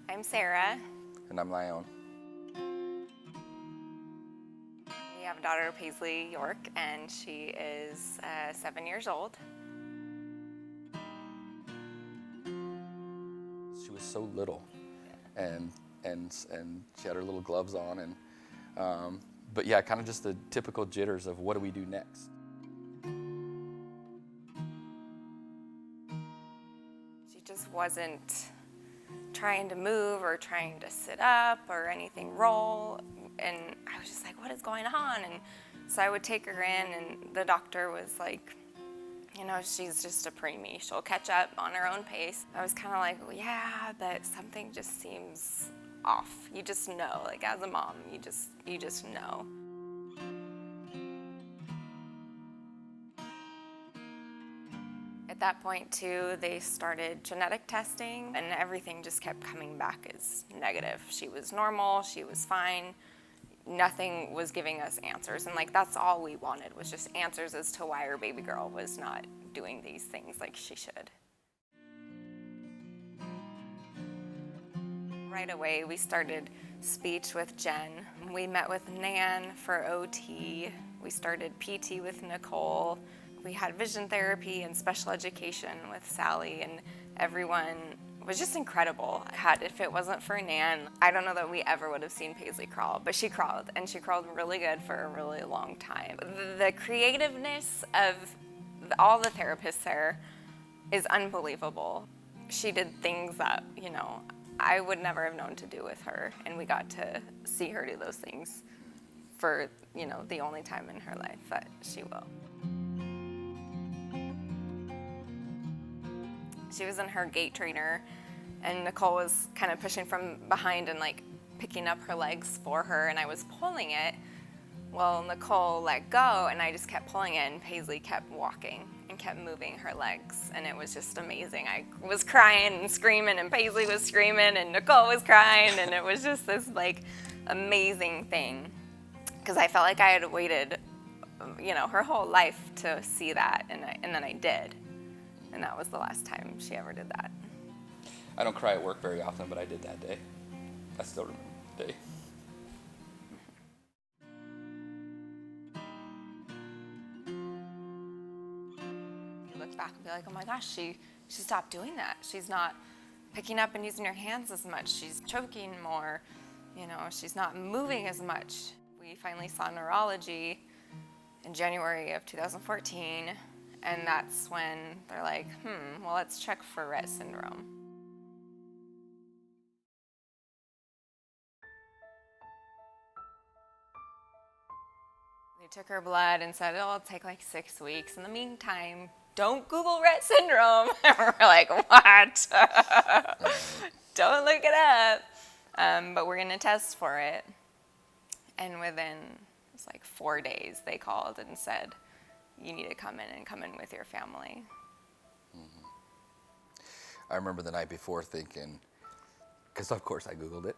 I'm Sara. And I'm Lyone. We have a daughter, Paisley York, and she is 7 years old. She was so little, and she had her little gloves on, and but yeah, kind of just the typical jitters of what do we do next. She just wasn't trying to move or trying to sit up or anything roll, and I was just like, what is going on? And so I would take her in, and the doctor was like, you know, she's just a preemie. She'll catch up on her own pace. I was kind of like, well, yeah, but something just seems off. You just know, like as a mom, you just know. At that point too, they started genetic testing, and everything just kept coming back as negative. She was normal, she was fine. Nothing was giving us answers, and like that's all we wanted was just answers as to why our baby girl was not doing these things like she should. Right away we started speech with Jen. We met with Nan for OT. We started PT with Nicole. We had vision therapy and special education with Sally, and everyone was just incredible. If it wasn't for Nan, I don't know that we ever would have seen Paisley crawl, but she crawled, and she crawled really good for a really long time. The creativeness of all the therapists there is unbelievable. She did things that, you know, I would never have known to do with her, and we got to see her do those things for, you know, the only time in her life that she will. She was in her gait trainer, and Nicole was kind of pushing from behind and like picking up her legs for her, and I was pulling it. Well, Nicole let go, and I just kept pulling it, and Paisley kept walking and kept moving her legs, and it was just amazing. I was crying and screaming, and Paisley was screaming, and Nicole was crying, and it was just this like amazing thing, because I felt like I had waited, you know, her whole life to see that, and then I did. And that was the last time she ever did that. I don't cry at work very often, but I did that day. I still remember the day. You look back and be like, oh my gosh, she stopped doing that. She's not picking up and using her hands as much. She's choking more. You know, she's not moving as much. We finally saw neurology in January of 2014. And that's when they're like, well, let's check for Rett syndrome. They took her blood and said, it'll take like 6 weeks. In the meantime, don't Google Rett syndrome. We're like, what? Don't look it up. But we're gonna test for it. And within, it was like 4 days, they called and said, you need to come in with your family. Mm-hmm. I remember the night before thinking, because of course I Googled it,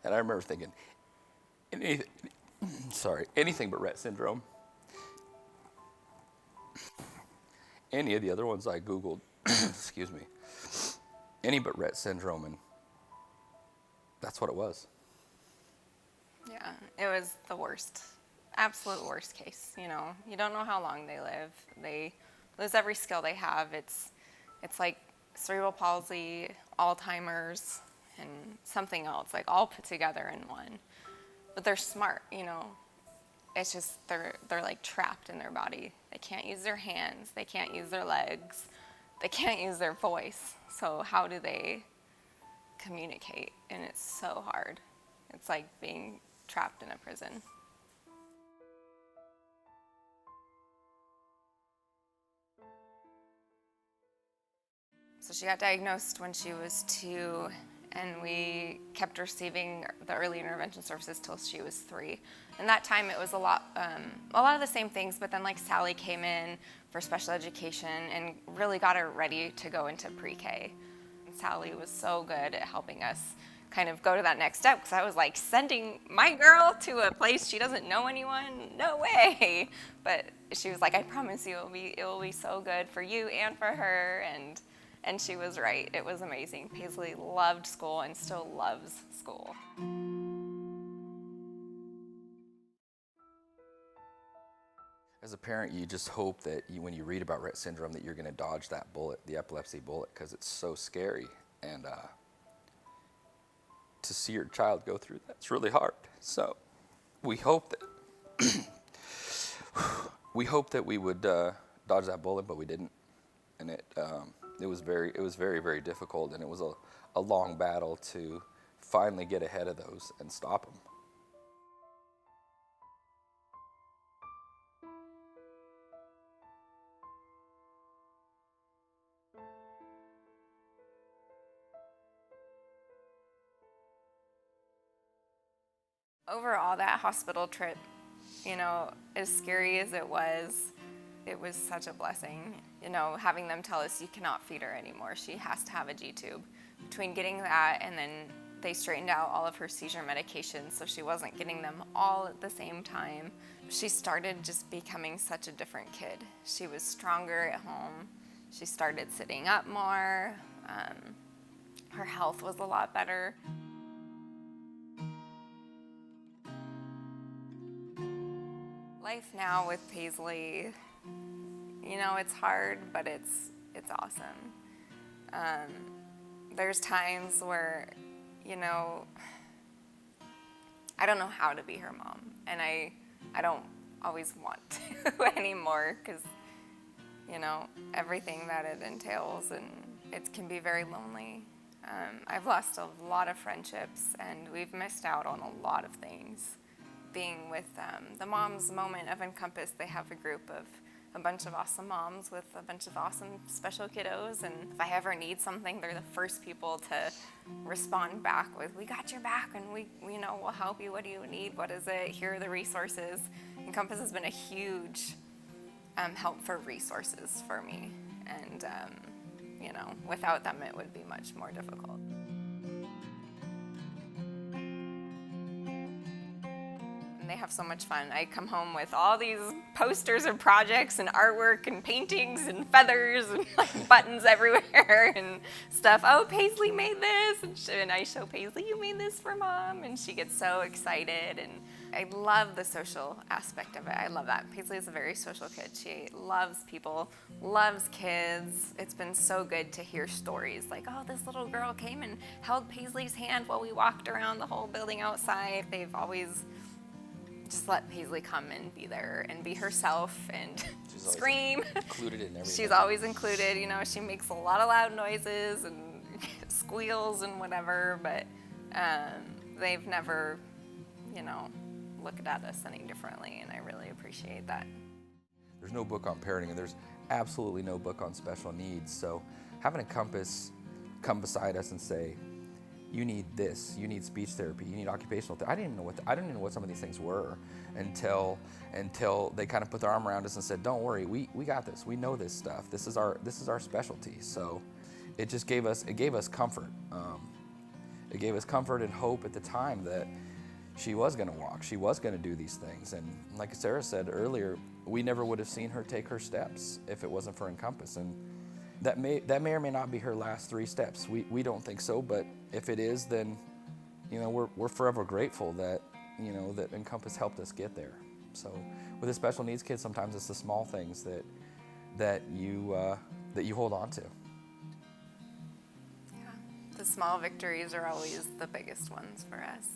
and I remember thinking, anything but Rett syndrome. Any of the other ones I Googled, excuse me, any but Rett syndrome, and that's what it was. Yeah, it was the worst. Absolute worst case. You know, you don't know how long they live. They lose every skill they have. It's like cerebral palsy, Alzheimer's, and something else, like all put together in one. But they're smart, you know. It's just they're like trapped in their body. They can't use their hands. They can't use their legs. They can't use their voice. So how do they communicate? And it's so hard. It's like being trapped in a prison. So she got diagnosed when she was 2, and we kept receiving the early intervention services till she was 3. And that time it was a lot of the same things, but then like Sally came in for special education and really got her ready to go into pre-K. And Sally was so good at helping us kind of go to that next step, because I was like sending my girl to a place she doesn't know anyone, no way. But she was like, I promise you it will be so good for you and for her. And And she was right. It was amazing. Paisley loved school and still loves school. As a parent, you just hope that when you read about Rett syndrome that you're going to dodge that bullet, the epilepsy bullet, because it's so scary. And to see your child go through that's really hard. So we hope that we would dodge that bullet, but we didn't. And it was very, very difficult, and it was a long battle to finally get ahead of those and stop them. Overall, that hospital trip, as scary as it was such a blessing. Having them tell us you cannot feed her anymore. She has to have a G-tube. Between getting that and then they straightened out all of her seizure medications so she wasn't getting them all at the same time. She started just becoming such a different kid. She was stronger at home. She started sitting up more. Her health was a lot better. Life now with Paisley, it's hard, but it's awesome. There's times where, I don't know how to be her mom, and I don't always want to anymore because, everything that it entails, and it can be very lonely. I've lost a lot of friendships, and we've missed out on a lot of things. Being with the Moms Moment of Encompass, they have a group of a bunch of awesome moms with a bunch of awesome special kiddos, and if I ever need something, they're the first people to respond back with, "We got your back, and we'll help you. What do you need? What is it? Here are the resources." Encompass has been a huge help for resources for me, and without them, it would be much more difficult. And they have so much fun. I come home with all these posters of projects and artwork and paintings and feathers and buttons everywhere and stuff. "Oh, Paisley made this," and I show Paisley, "You made this for Mom," and she gets so excited. And I love the social aspect of it. I love that. Paisley is a very social kid. She loves people, loves kids. It's been so good to hear stories like, "Oh, this little girl came and held Paisley's hand while we walked around the whole building outside." They've always just let Paisley come and be there and be herself and scream. Included in everything. She's always included. She makes a lot of loud noises and squeals and whatever, but they've never, looked at us any differently, and I really appreciate that. There's no book on parenting, and there's absolutely no book on special needs. So having Encompass come beside us and say, "You need this, you need speech therapy, you need occupational therapy." I didn't even know what some of these things were until they kind of put their arm around us and said, "Don't worry, we got this. We know this stuff. This is our specialty." So it just gave us comfort. It gave us comfort and hope at the time that she was going to walk. She was going to do these things. And like Sara said earlier, we never would have seen her take her steps if it wasn't for Encompass. And that may or may not be her last 3 steps. We don't think so, but if it is, then we're forever grateful that that Encompass helped us get there. So with a special needs kid, sometimes it's the small things that you hold on to. Yeah, the small victories are always the biggest ones for us.